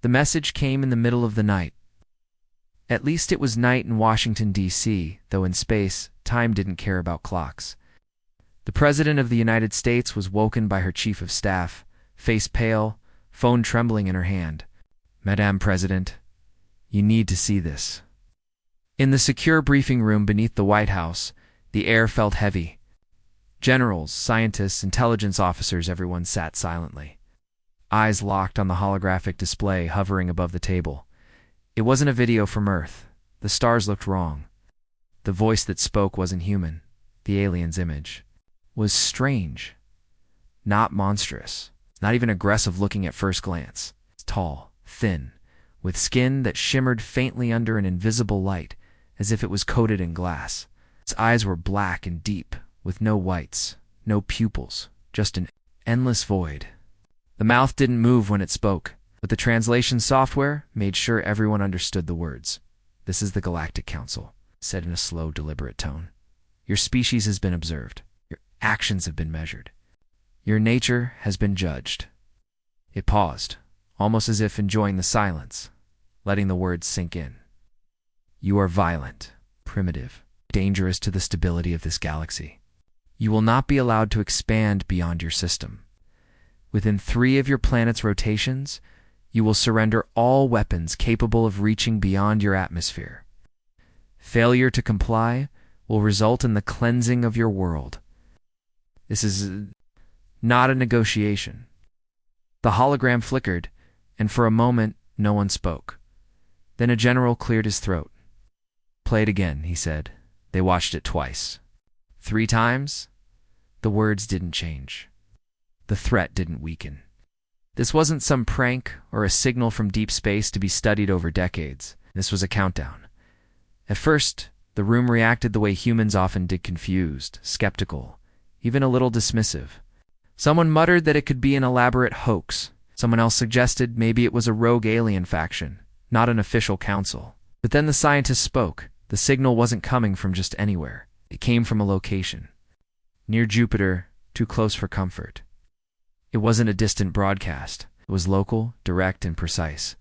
The message came in the middle of the night. At least it was night in Washington, D.C., though in space, time didn't care about clocks. The President of the United States was woken by her Chief of Staff, face pale, phone trembling in her hand. "Madame President, you need to see this." In the secure briefing room beneath the White House, the air felt heavy. Generals, scientists, intelligence officers, everyone sat silently. Eyes locked on the holographic display hovering above the table. It wasn't a video from Earth. The stars looked wrong. The voice that spoke wasn't human. The alien's image was strange, not monstrous, not even aggressive looking at first glance. Tall, thin, with skin that shimmered faintly under an invisible light, as if it was coated in glass. Its eyes were black and deep, with no whites, no pupils, just an endless void. The mouth didn't move when it spoke, but the translation software made sure everyone understood the words. "This is the Galactic Council," said in a slow, deliberate tone. "Your species has been observed. Your actions have been measured. Your nature has been judged." It paused, almost as if enjoying the silence, letting the words sink in. "You are violent, primitive, dangerous to the stability of this galaxy. You will not be allowed to expand beyond your system. Within 3 of your planet's rotations, you will surrender all weapons capable of reaching beyond your atmosphere. Failure to comply will result in the cleansing of your world. This is not a negotiation." The hologram flickered, and for a moment, no one spoke. Then a general cleared his throat. "Play it again," he said. They watched it twice. 3 times, the words didn't change. The threat didn't weaken. This wasn't some prank or a signal from deep space to be studied over decades. This was a countdown. At first, the room reacted the way humans often did, confused, skeptical, even a little dismissive. Someone muttered that it could be an elaborate hoax. Someone else suggested maybe it was a rogue alien faction, not an official council. But then the scientists spoke. The signal wasn't coming from just anywhere. It came from a location. Near Jupiter, too close for comfort. It wasn't a distant broadcast. It was local, direct, and precise.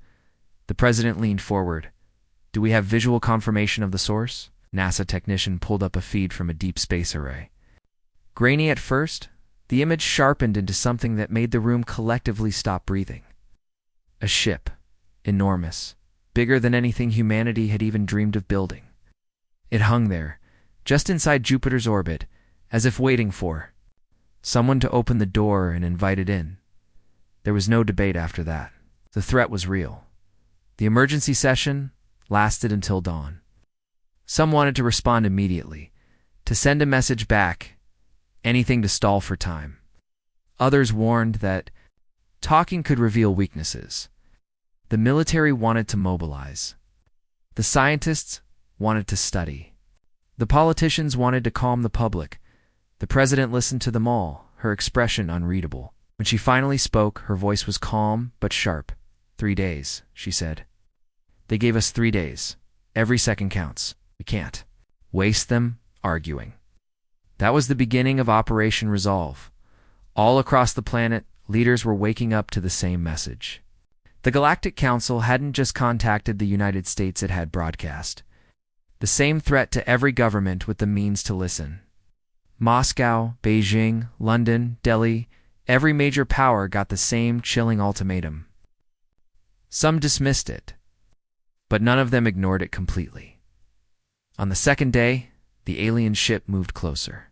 The president leaned forward. "Do we have visual confirmation of the source?" NASA technician pulled up a feed from a deep space array. Grainy at first, the image sharpened into something that made the room collectively stop breathing. A ship, enormous, bigger than anything humanity had even dreamed of building. It hung there, just inside Jupiter's orbit, as if waiting for someone to open the door and invite it in. There was no debate after that. The threat was real. The emergency session lasted until dawn. Some wanted to respond immediately, to send a message back, anything to stall for time. Others warned that talking could reveal weaknesses. The military wanted to mobilize. The scientists wanted to study. The politicians wanted to calm the public. The president listened to them all, her expression unreadable. When she finally spoke, her voice was calm but sharp. 3 days, she said. They gave us 3 days. Every second counts. We can't waste them arguing. That was the beginning of Operation Resolve. All across the planet, leaders were waking up to the same message. The Galactic Council hadn't just contacted the United States, it had broadcast the same threat to every government with the means to listen. Moscow, Beijing, London, Delhi, every major power got the same chilling ultimatum. Some dismissed it, but none of them ignored it completely. On the second day, the alien ship moved closer.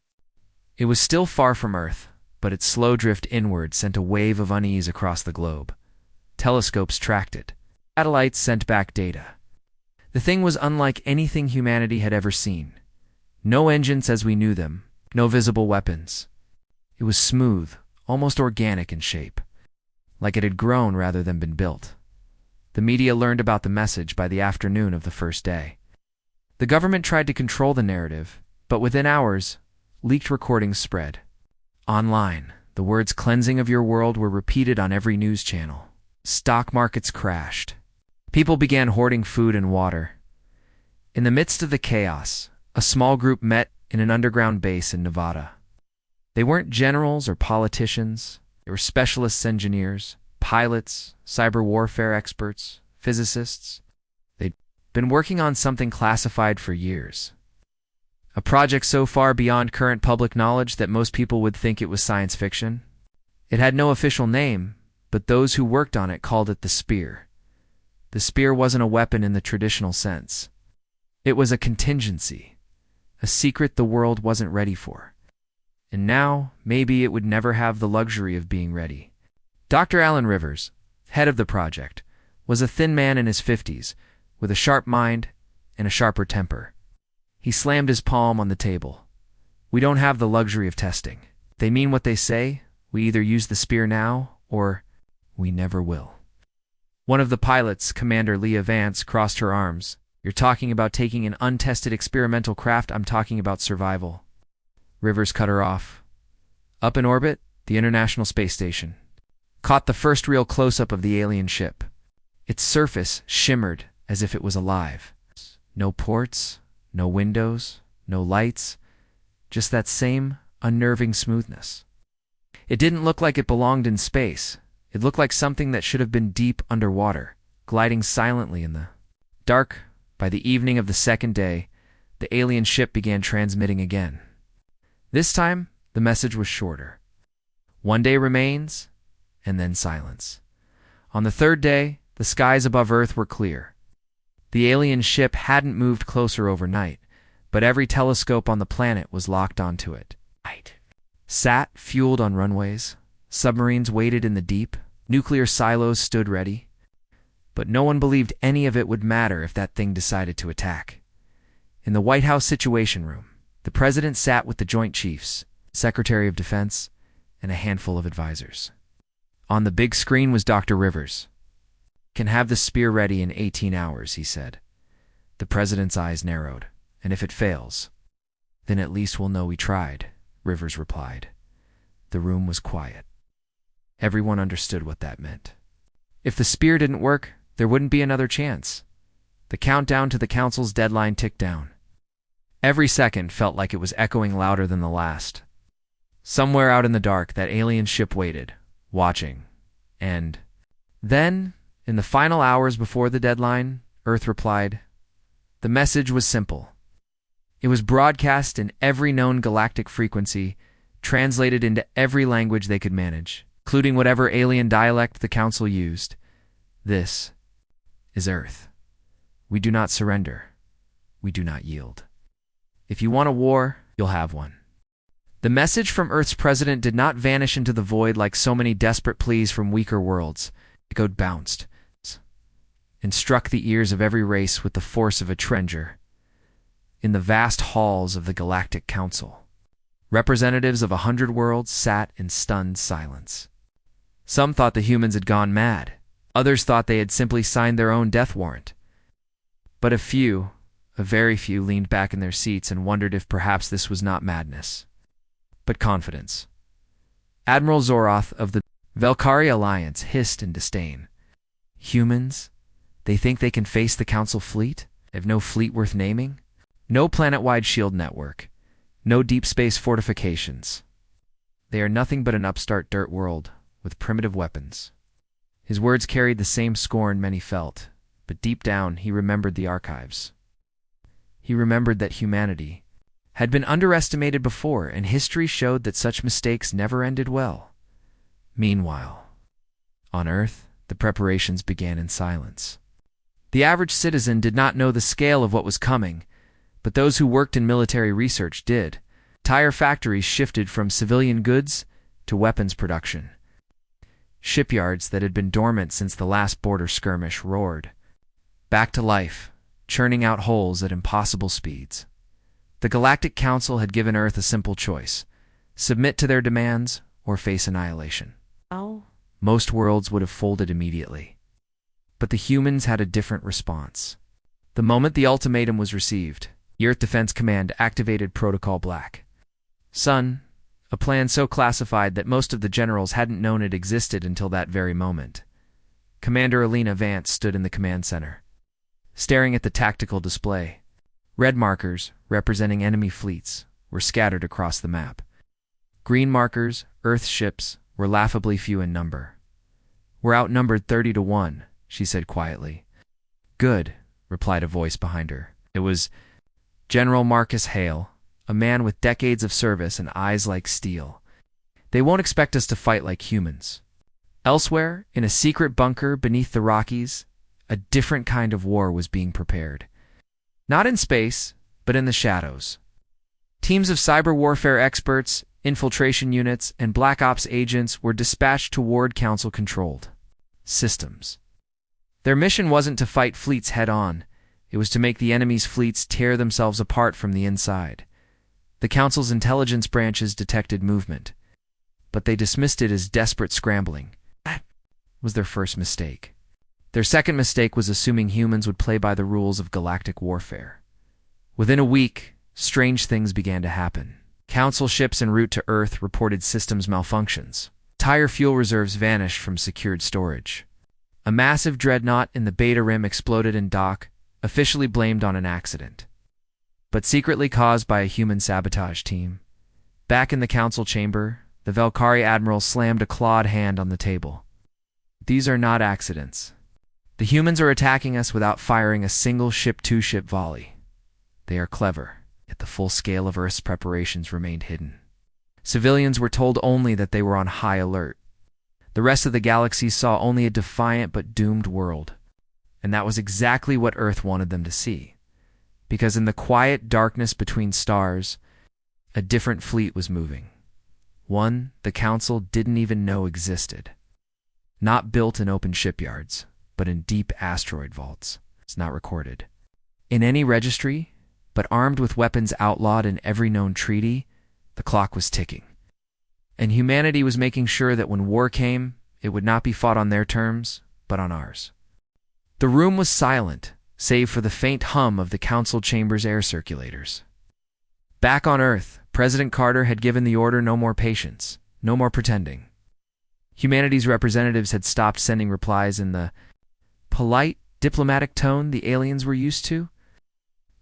It was still far from Earth, but its slow drift inward sent a wave of unease across the globe. Telescopes tracked it. Satellites sent back data. The thing was unlike anything humanity had ever seen. No engines as we knew them, no visible weapons. It was smooth, almost organic in shape, like it had grown rather than been built. The media learned about the message by the afternoon of the first day. The government tried to control the narrative, but within hours, leaked recordings spread. Online, the words "cleansing of your world" were repeated on every news channel. Stock markets crashed. People began hoarding food and water. In the midst of the chaos, a small group met in an underground base in Nevada. They weren't generals or politicians. They were specialist engineers, pilots, cyber warfare experts, physicists. They'd been working on something classified for years. A project so far beyond current public knowledge that most people would think it was science fiction. It had no official name, but those who worked on it called it the Spear. The Spear wasn't a weapon in the traditional sense. It was a contingency, a secret the world wasn't ready for. And now, maybe it would never have the luxury of being ready. Dr. Alan Rivers, head of the project, was a thin man in his 50s, with a sharp mind and a sharper temper. He slammed his palm on the table. We don't have the luxury of testing. They mean what they say. We either use the Spear now, or we never will. One of the pilots, Commander Leah Vance, crossed her arms. You're talking about taking an untested experimental craft. I'm talking about survival. Rivers cut her off. Up in orbit, the International Space Station caught the first real close-up of the alien ship. Its surface shimmered as if it was alive. No ports, no windows, no lights, just that same unnerving smoothness. It didn't look like it belonged in space. It looked like something that should have been deep underwater, gliding silently in the dark. By the evening of the second day, the alien ship began transmitting again. This time, the message was shorter. 1 day remains, and then silence. On the third day, the skies above Earth were clear. The alien ship hadn't moved closer overnight, but every telescope on the planet was locked onto it. Sat fueled on runways, submarines waited in the deep, nuclear silos stood ready. But no one believed any of it would matter if that thing decided to attack. In the White House Situation Room, the president sat with the Joint Chiefs, Secretary of Defense, and a handful of advisors. On the big screen was Dr. Rivers. Can have the Spear ready in 18 hours, he said. The president's eyes narrowed. And if it fails, then at least we'll know we tried, Rivers replied. The room was quiet. Everyone understood what that meant. If the Spear didn't work, there wouldn't be another chance. The countdown to the council's deadline ticked down. Every second felt like it was echoing louder than the last. Somewhere out in the dark, that alien ship waited, watching. And then, in the final hours before the deadline, Earth replied. The message was simple. It was broadcast in every known galactic frequency, translated into every language they could manage, including whatever alien dialect the council used. This is Earth. We do not surrender. We do not yield. If you want a war, you'll have one. The message from Earth's president did not vanish into the void like so many desperate pleas from weaker worlds. It bounced and struck the ears of every race with the force of a treasure. In the vast halls of the Galactic Council, representatives of 100 worlds sat in stunned silence. Some thought the humans had gone mad. Others thought they had simply signed their own death warrant. But a very few, leaned back in their seats and wondered if perhaps this was not madness, but confidence. Admiral Zoroth of the Valkyrie Alliance hissed in disdain. Humans? They think they can face the Council fleet? They have no fleet worth naming? No planet-wide shield network. No deep space fortifications. They are nothing but an upstart dirt world with primitive weapons. His words carried the same scorn many felt, but deep down he remembered the archives. He remembered that humanity had been underestimated before, and history showed that such mistakes never ended well. Meanwhile, on Earth, the preparations began in silence. The average citizen did not know the scale of what was coming, but those who worked in military research did. Tire factories shifted from civilian goods to weapons production. Shipyards that had been dormant since the last border skirmish roared back to life, churning out holes at impossible speeds. The Galactic Council had given Earth a simple choice: submit to their demands or face annihilation. Most worlds would have folded immediately. But the humans had a different response. The moment the ultimatum was received, the Earth Defense Command activated Protocol Black. Sun, a plan so classified that most of the generals hadn't known it existed until that very moment. Commander Elena Vance stood in the command center, staring at the tactical display. Red markers, representing enemy fleets, were scattered across the map. Green markers, Earth ships, were laughably few in number. We're outnumbered 30-1, she said quietly. Good, replied a voice behind her. It was General Marcus Hale, a man with decades of service and eyes like steel. They won't expect us to fight like humans. Elsewhere, in a secret bunker beneath the Rockies, a different kind of war was being prepared. Not in space, but in the shadows. Teams of cyber warfare experts, infiltration units, and Black Ops agents were dispatched toward Council-controlled systems. Their mission wasn't to fight fleets head-on. It was to make the enemy's fleets tear themselves apart from the inside. The Council's intelligence branches detected movement, but they dismissed it as desperate scrambling. That was their first mistake. Their second mistake was assuming humans would play by the rules of galactic warfare. Within a week, strange things began to happen. Council ships en route to Earth reported systems malfunctions. Entire fuel reserves vanished from secured storage. A massive dreadnought in the Beta Rim exploded in dock, officially blamed on an accident, but secretly caused by a human sabotage team. Back in the Council chamber, the Valkyrie Admiral slammed a clawed hand on the table. These are not accidents. The humans are attacking us without firing a single ship-to-ship volley. They are clever, yet the full scale of Earth's preparations remained hidden. Civilians were told only that they were on high alert. The rest of the galaxy saw only a defiant but doomed world. And that was exactly what Earth wanted them to see. Because in the quiet darkness between stars, a different fleet was moving. One the Council didn't even know existed. Not built in open shipyards, but in deep asteroid vaults. It's not recorded in any registry, but armed with weapons outlawed in every known treaty, the clock was ticking. And humanity was making sure that when war came, it would not be fought on their terms, but on ours. The room was silent, save for the faint hum of the Council chamber's air circulators. Back on Earth, President Carter had given the order no more patience, no more pretending. Humanity's representatives had stopped sending replies in the polite, diplomatic tone the aliens were used to.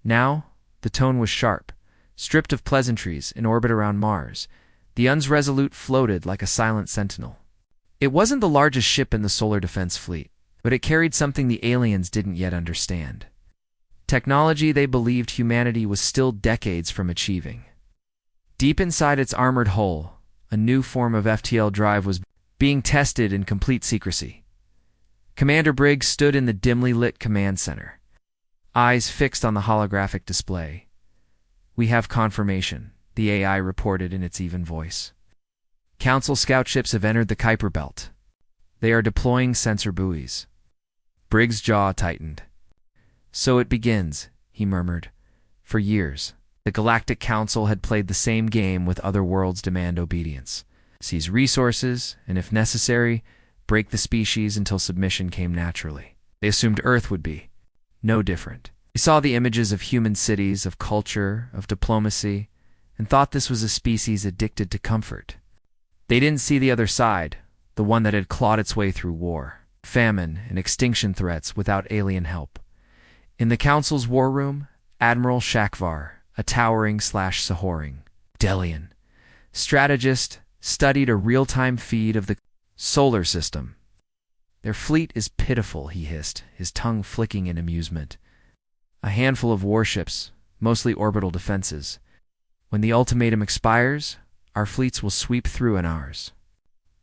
Now, the tone was sharp, stripped of pleasantries in orbit around Mars. The UN's Resolute floated like a silent sentinel. It wasn't the largest ship in the Solar Defense Fleet, but it carried something the aliens didn't yet understand. Technology they believed humanity was still decades from achieving. Deep inside its armored hull, a new form of FTL drive was being tested in complete secrecy. Commander Briggs stood in the dimly lit command center, eyes fixed on the holographic display. "We have confirmation," the AI reported in its even voice. "Council scout ships have entered the Kuiper Belt. They are deploying sensor buoys." Briggs' jaw tightened. "So it begins," he murmured. For years, the Galactic Council had played the same game with other worlds demand obedience. Seize resources, and if necessary, break the species until submission came naturally. They assumed Earth would be no different. They saw the images of human cities, of culture, of diplomacy, and thought this was a species addicted to comfort. They didn't see the other side, the one that had clawed its way through war, famine, and extinction threats without alien help. In the Council's war room, Admiral Shakvar, a towering/soaring Delian strategist, studied a real-time feed of the solar system. "Their fleet is pitiful," he hissed, his tongue flicking in amusement. "A handful of warships, mostly orbital defenses. When the ultimatum expires, our fleets will sweep through in ours."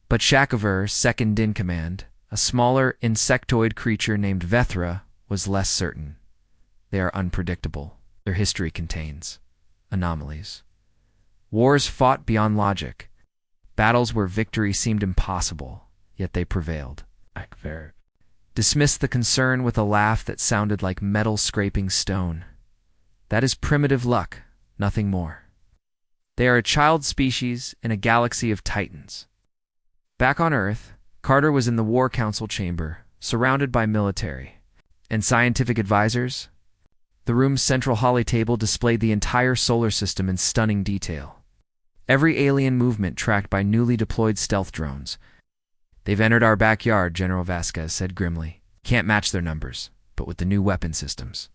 But Shakvar, second in command, a smaller insectoid creature named Vethra, was less certain. "They are unpredictable. Their history contains anomalies. Wars fought beyond logic. Battles where victory seemed impossible, yet they prevailed." Dismissed the concern with a laugh that sounded like metal scraping stone. "That is primitive luck, nothing more. They are a child species in a galaxy of titans." Back on Earth, Carter was in the War Council chamber, surrounded by military and scientific advisors. The room's central holly table displayed the entire solar system in stunning detail. Every alien movement tracked by newly deployed stealth drones. "They've entered our backyard," General Vasquez said grimly. "Can't match their numbers, but with the new weapon systems."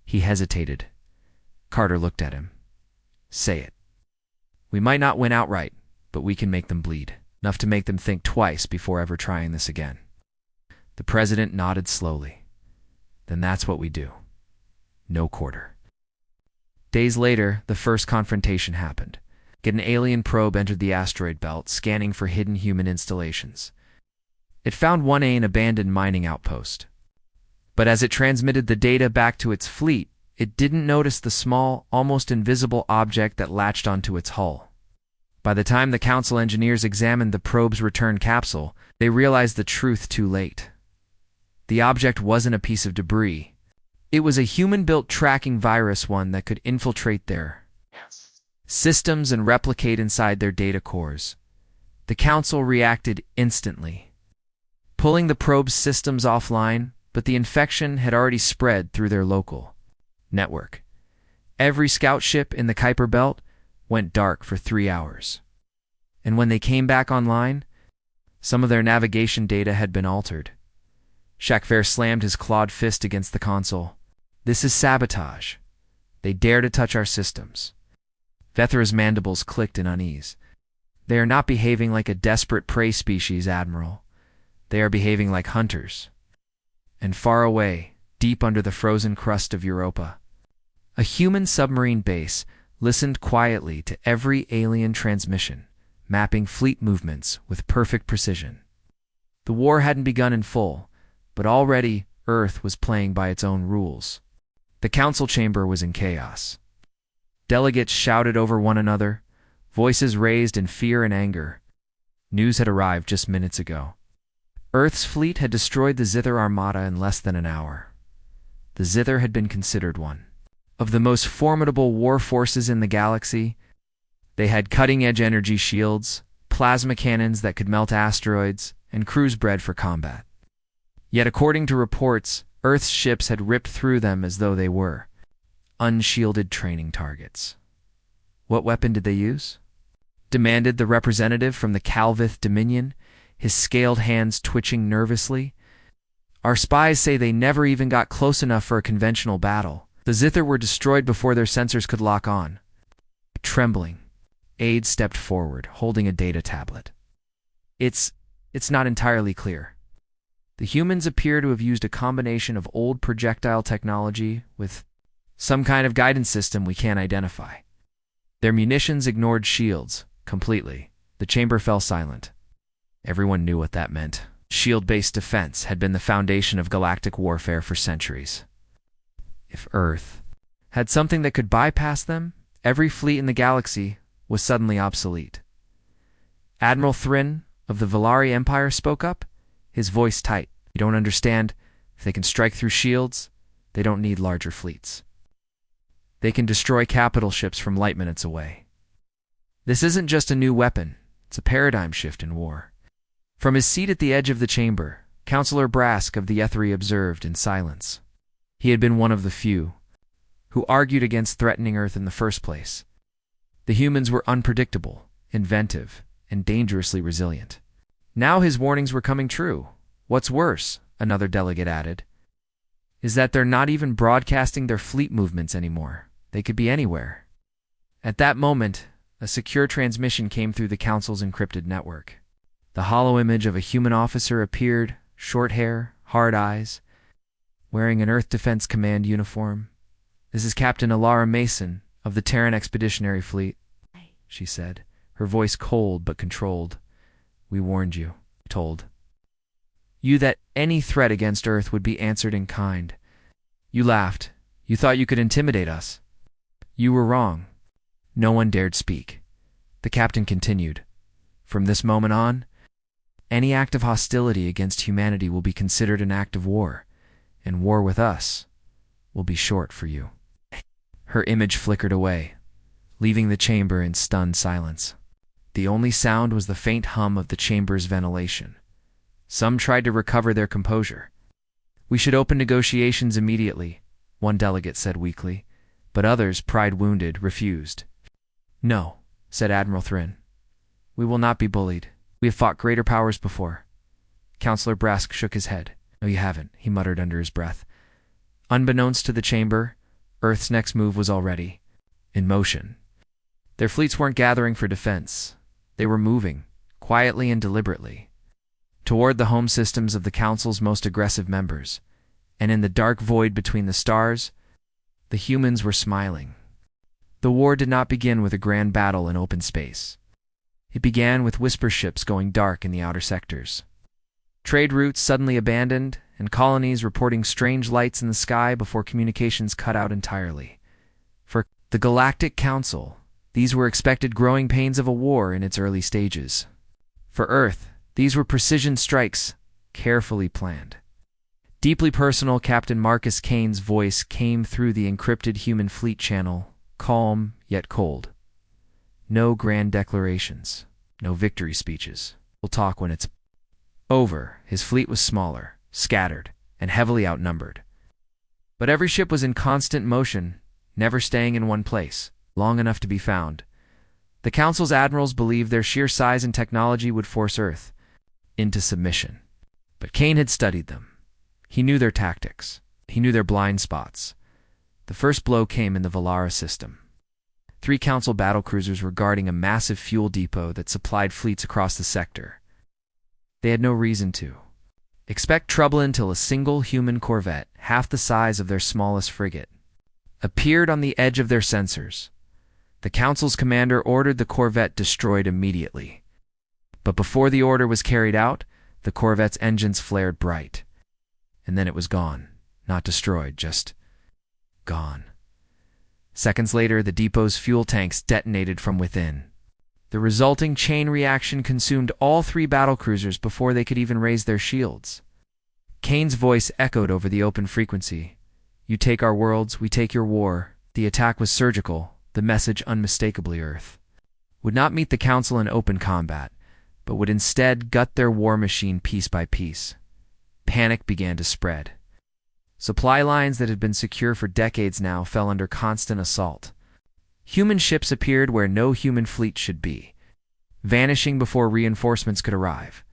He hesitated. Carter looked at him. "Say it. We might not win outright, but we can make them bleed. Enough to make them think twice before ever trying this again." The president nodded slowly. Then that's what we do. No quarter. Days later, the first confrontation happened. An alien probe entered the asteroid belt, scanning for hidden human installations. It found an abandoned mining outpost. But as it transmitted the data back to its fleet, it didn't notice the small, almost invisible object that latched onto its hull. By the time the Council engineers examined the probe's return capsule, they realized the truth too late. The object wasn't a piece of debris. It was a human-built tracking virus, one that could infiltrate their systems and replicate inside their data cores. The Council reacted instantly, pulling the probe's systems offline, but the infection had already spread through their local network. Every scout ship in the Kuiper Belt went dark for 3 hours. And when they came back online, some of their navigation data had been altered. Shakfair slammed his clawed fist against the console. This is sabotage. They dare to touch our systems. Vethra's mandibles clicked in unease. They are not behaving like a desperate prey species, Admiral. They are behaving like hunters. And far away, deep under the frozen crust of Europa, a human submarine base listened quietly to every alien transmission, mapping fleet movements with perfect precision. The war hadn't begun in full, but already Earth was playing by its own rules. The council chamber was in chaos. Delegates shouted over one another, voices raised in fear and anger. News had arrived just minutes ago. Earth's fleet had destroyed the Zither Armada in less than an hour. The Zither had been considered one of the most formidable war forces in the galaxy. They had cutting-edge energy shields, plasma cannons that could melt asteroids, and crews bred for combat. Yet according to reports, Earth's ships had ripped through them as though they were unshielded training targets. What weapon did they use? Demanded the representative from the Calvith Dominion, his scaled hands twitching nervously. Our spies say they never even got close enough for a conventional battle. The Zither were destroyed before their sensors could lock on. Trembling, Aide stepped forward, holding a data tablet. It's not entirely clear. The humans appear to have used a combination of old projectile technology with some kind of guidance system we can't identify. Their munitions ignored shields completely. The chamber fell silent. Everyone knew what that meant. Shield-based defense had been the foundation of galactic warfare for centuries. If Earth had something that could bypass them, every fleet in the galaxy was suddenly obsolete. Admiral Thrin of the Valari Empire spoke up, his voice tight. You don't understand. If they can strike through shields, they don't need larger fleets. They can destroy capital ships from light minutes away. This isn't just a new weapon. It's a paradigm shift in war. From his seat at the edge of the chamber, Councillor Brask of the Ethri observed in silence. He had been one of the few who argued against threatening Earth in the first place. The humans were unpredictable, inventive, and dangerously resilient. Now his warnings were coming true. What's worse, another delegate added, is that they're not even broadcasting their fleet movements anymore. They could be anywhere. At that moment, a secure transmission came through the Council's encrypted network. The hollow image of a human officer appeared, short hair, hard eyes, wearing an Earth Defense Command uniform. This is Captain Alara Mason of the Terran Expeditionary Fleet, she said, her voice cold but controlled. We warned you, told you that any threat against Earth would be answered in kind. You laughed. You thought you could intimidate us. You were wrong. No one dared speak. The captain continued. From this moment on, any act of hostility against humanity will be considered an act of war, and war with us will be short for you. Her image flickered away, leaving the chamber in stunned silence. The only sound was the faint hum of the chamber's ventilation. Some tried to recover their composure. We should open negotiations immediately, one delegate said weakly, but others, pride wounded, refused. No, said Admiral Thrin. We will not be bullied. We have fought greater powers before. Councillor Brask shook his head. No, you haven't, he muttered under his breath. Unbeknownst to the chamber, Earth's next move was already in motion. Their fleets weren't gathering for defense. They were moving, quietly and deliberately. toward the home systems of the Council's most aggressive members, and in the dark void between the stars, the humans were smiling. The war did not begin with a grand battle in open space. It began with whisper ships going dark in the outer sectors. Trade routes suddenly abandoned, and colonies reporting strange lights in the sky before communications cut out entirely. For the Galactic Council, these were expected growing pains of a war in its early stages. For Earth, these were precision strikes, carefully planned. Deeply personal, Captain Marcus Kane's voice came through the encrypted human fleet channel, calm yet cold. No grand declarations, no victory speeches. We'll talk when it's over. His fleet was smaller, scattered, and heavily outnumbered. But every ship was in constant motion, never staying in one place, long enough to be found. The Council's admirals believed their sheer size and technology would force Earth into submission. But Kane had studied them. He knew their tactics. He knew their blind spots. The first blow came in the Valara system. 3 Council battlecruisers were guarding a massive fuel depot that supplied fleets across the sector. They had no reason to expect trouble until a single human corvette, half the size of their smallest frigate, appeared on the edge of their sensors. The Council's commander ordered the corvette destroyed immediately. But before the order was carried out, the corvette's engines flared bright. And then it was gone. Not destroyed, just gone. Seconds later, the depot's fuel tanks detonated from within. The resulting chain reaction consumed all 3 battlecruisers before they could even raise their shields. Kane's voice echoed over the open frequency. "You take our worlds, we take your war." The attack was surgical, the message unmistakably Earth would not meet the Council in open combat, but would instead gut their war machine piece by piece. Panic began to spread. Supply lines that had been secure for decades now fell under constant assault. Human ships appeared where no human fleet should be, vanishing before reinforcements could arrive.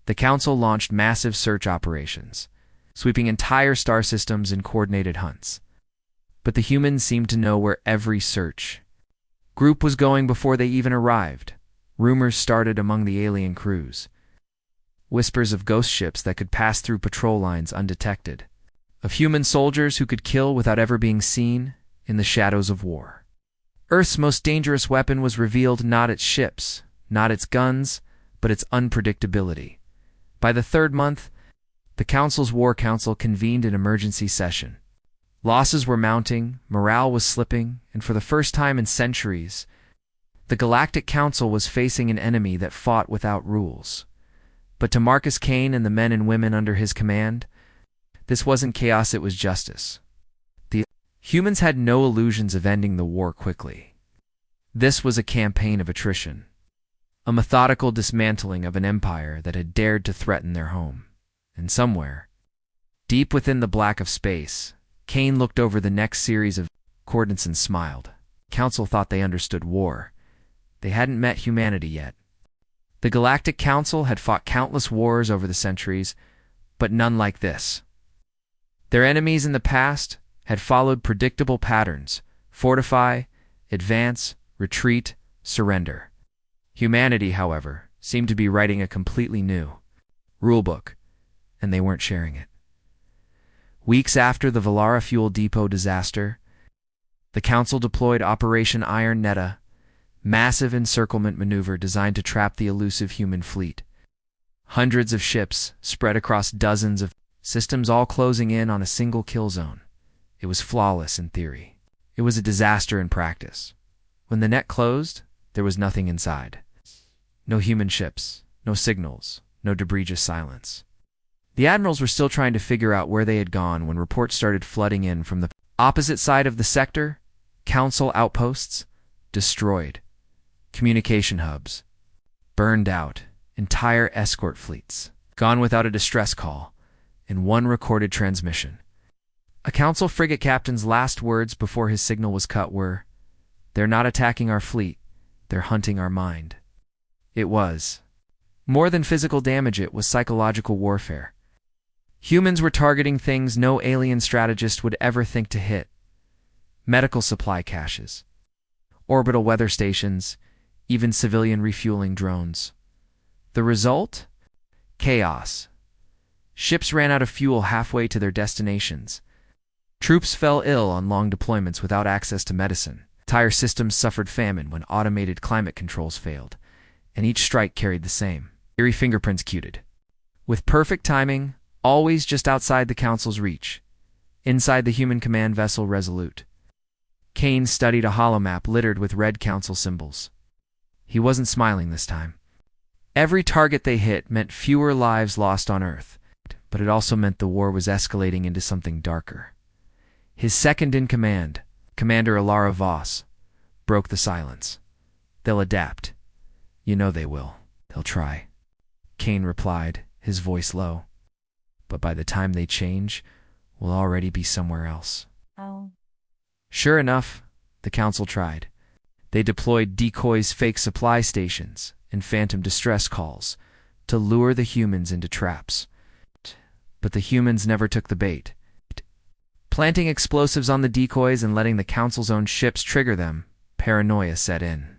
The Council launched massive search operations, sweeping entire star systems in coordinated hunts. But the humans seemed to know where every search group was going before they even arrived. Rumors started among the alien crews. Whispers of ghost ships that could pass through patrol lines undetected. Of human soldiers who could kill without ever being seen in the shadows of war. Earth's most dangerous weapon was revealed, not its ships, not its guns, but its unpredictability. By the 3rd month, the Council's War Council convened an emergency session. Losses were mounting, morale was slipping, and for the first time in centuries, the Galactic Council was facing an enemy that fought without rules. But to Marcus Kane and the men and women under his command, this wasn't chaos, it was justice. The humans had no illusions of ending the war quickly. This was a campaign of attrition, a methodical dismantling of an empire that had dared to threaten their home. And somewhere, deep within the black of space, Kane looked over the next series of coordinates and smiled. Council thought they understood war. They hadn't met humanity yet. The Galactic Council had fought countless wars over the centuries, but none like this. Their enemies in the past had followed predictable patterns: fortify, advance, retreat, surrender. Humanity, however, seemed to be writing a completely new rulebook, and they weren't sharing it. Weeks after the Valara fuel depot disaster, the Council deployed Operation Iron Netta, massive encirclement maneuver designed to trap the elusive human fleet. Hundreds of ships spread across dozens of systems, all closing in on a single kill zone. It was flawless in theory. It was a disaster in practice. When the net closed, there was nothing inside. No human ships, no signals, no debris, just silence. The admirals were still trying to figure out where they had gone when reports started flooding in from the opposite side of the sector. Council outposts destroyed. Communication hubs burned out. Entire escort fleets gone without a distress call and one recorded transmission. A Council frigate captain's last words before his signal was cut were, "They're not attacking our fleet, they're hunting our mind." It was more than physical damage, it was psychological warfare. Humans were targeting things no alien strategist would ever think to hit. Medical supply caches, orbital weather stations, even civilian refueling drones. The result? Chaos. Ships ran out of fuel halfway to their destinations. Troops fell ill on long deployments without access to medicine. Entire systems suffered famine when automated climate controls failed, and each strike carried the same eerie fingerprints cued. With perfect timing, always just outside the Council's reach, inside the human command vessel Resolute. Kane studied a holomap littered with red Council symbols. He wasn't smiling this time. Every target they hit meant fewer lives lost on Earth, but it also meant the war was escalating into something darker. His second-in-command, Commander Ilara Voss, broke the silence. "They'll adapt. You know they will. They'll try," Kane replied, his voice low. "But by the time they change, we'll already be somewhere else." Oh. Sure enough, the Council tried. They deployed decoys, fake supply stations, and phantom distress calls to lure the humans into traps. But the humans never took the bait. Planting explosives on the decoys and letting the Council's own ships trigger them, paranoia set in.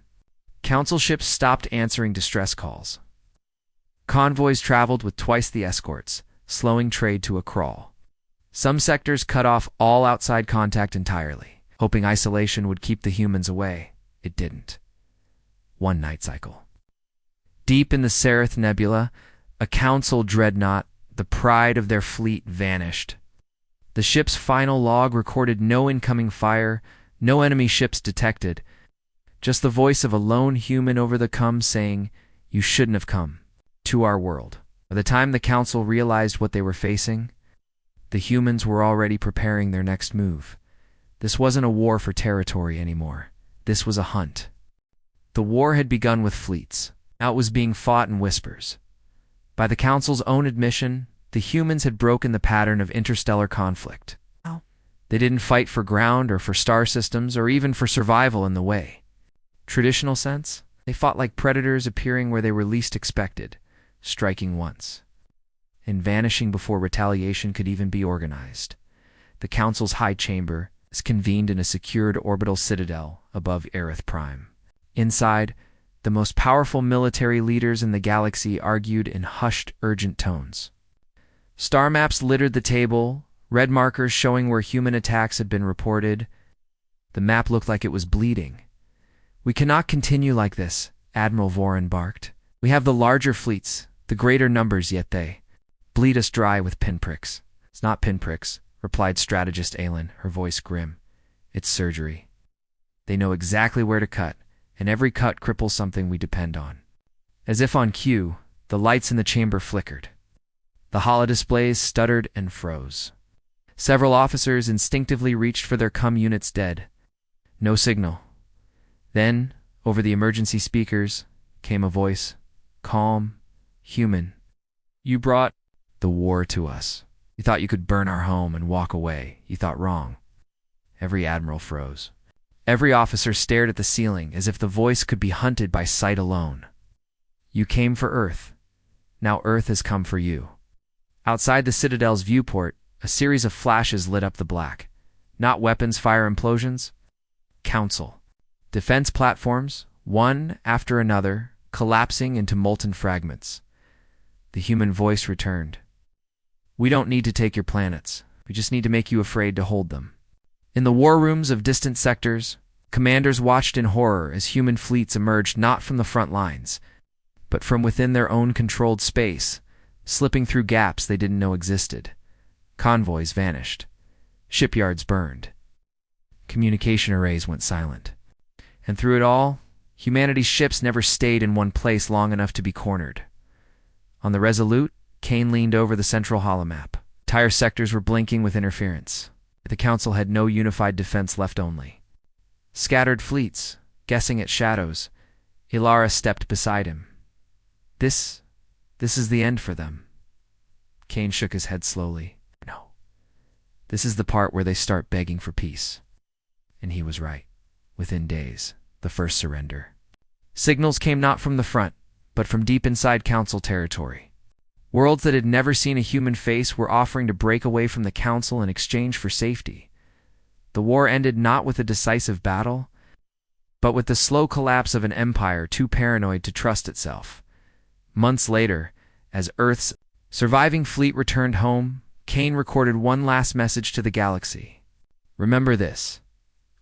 Council ships stopped answering distress calls. Convoys traveled with twice the escorts, slowing trade to a crawl. Some sectors cut off all outside contact entirely, hoping isolation would keep the humans away. It didn't. One night cycle. Deep in the Sereth Nebula, a Council dreadnought, the pride of their fleet, vanished. The ship's final log recorded no incoming fire, no enemy ships detected, just the voice of a lone human over the com saying, "You shouldn't have come to our world." By the time the Council realized what they were facing, the humans were already preparing their next move. This wasn't a war for territory anymore. This was a hunt. The war had begun with fleets. Now it was being fought in whispers. By the Council's own admission, the humans had broken the pattern of interstellar conflict. They didn't fight for ground or for star systems or even for survival in the way. Traditional sense, they fought like predators appearing where they were least expected, striking once, and vanishing before retaliation could even be organized. The Council's High Chamber is convened in a secured orbital citadel above Aerith Prime. Inside, the most powerful military leaders in the galaxy argued in hushed, urgent tones. Star maps littered the table, red markers showing where human attacks had been reported. The map looked like it was bleeding. "We cannot continue like this," Admiral Voran barked. "We have the larger fleets, the greater numbers, yet they bleed us dry with pinpricks." "It's not pinpricks," replied strategist Aelin, her voice grim. "It's surgery. They know exactly where to cut, and every cut cripples something we depend on." As if on cue, the lights in the chamber flickered. The holodisplays stuttered and froze. Several officers instinctively reached for their com units dead. No signal. Then, over the emergency speakers, came a voice, calm, human. "You brought the war to us. You thought you could burn our home and walk away. You thought wrong." Every admiral froze. Every officer stared at the ceiling as if the voice could be hunted by sight alone. "You came for Earth. Now Earth has come for you." Outside the Citadel's viewport, a series of flashes lit up the black. Not weapons fire implosions. Council. Defense platforms, one after another, collapsing into molten fragments. The human voice returned. "We don't need to take your planets. We just need to make you afraid to hold them." In the war rooms of distant sectors, commanders watched in horror as human fleets emerged not from the front lines, but from within their own controlled space, slipping through gaps they didn't know existed. Convoys vanished. Shipyards burned. Communication arrays went silent. And through it all, humanity's ships never stayed in one place long enough to be cornered. On the Resolute, Kane leaned over the central holomap. Entire sectors were blinking with interference. The Council had no unified defense left, only scattered fleets, guessing at shadows. Ilara stepped beside him. This is the end for them." Kane shook his head slowly. "No. This is the part where they start begging for peace." And he was right. Within days, the first surrender. Signals came not from the front, but from deep inside Council territory. Worlds that had never seen a human face were offering to break away from the Council in exchange for safety. The war ended not with a decisive battle, but with the slow collapse of an empire too paranoid to trust itself. Months later, As Earth's surviving fleet returned home, Kane recorded one last message to the galaxy. Remember this: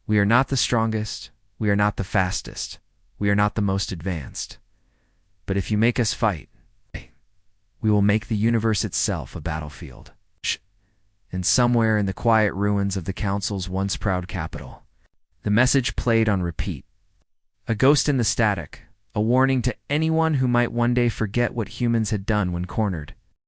we are not the strongest, we are not the fastest, we are not the most advanced. But if you make us fight, we will make the universe itself a battlefield. And somewhere in the quiet ruins of the Council's once proud capital, the message played on repeat. A ghost in the static, a warning to anyone who might one day forget what humans had done when cornered.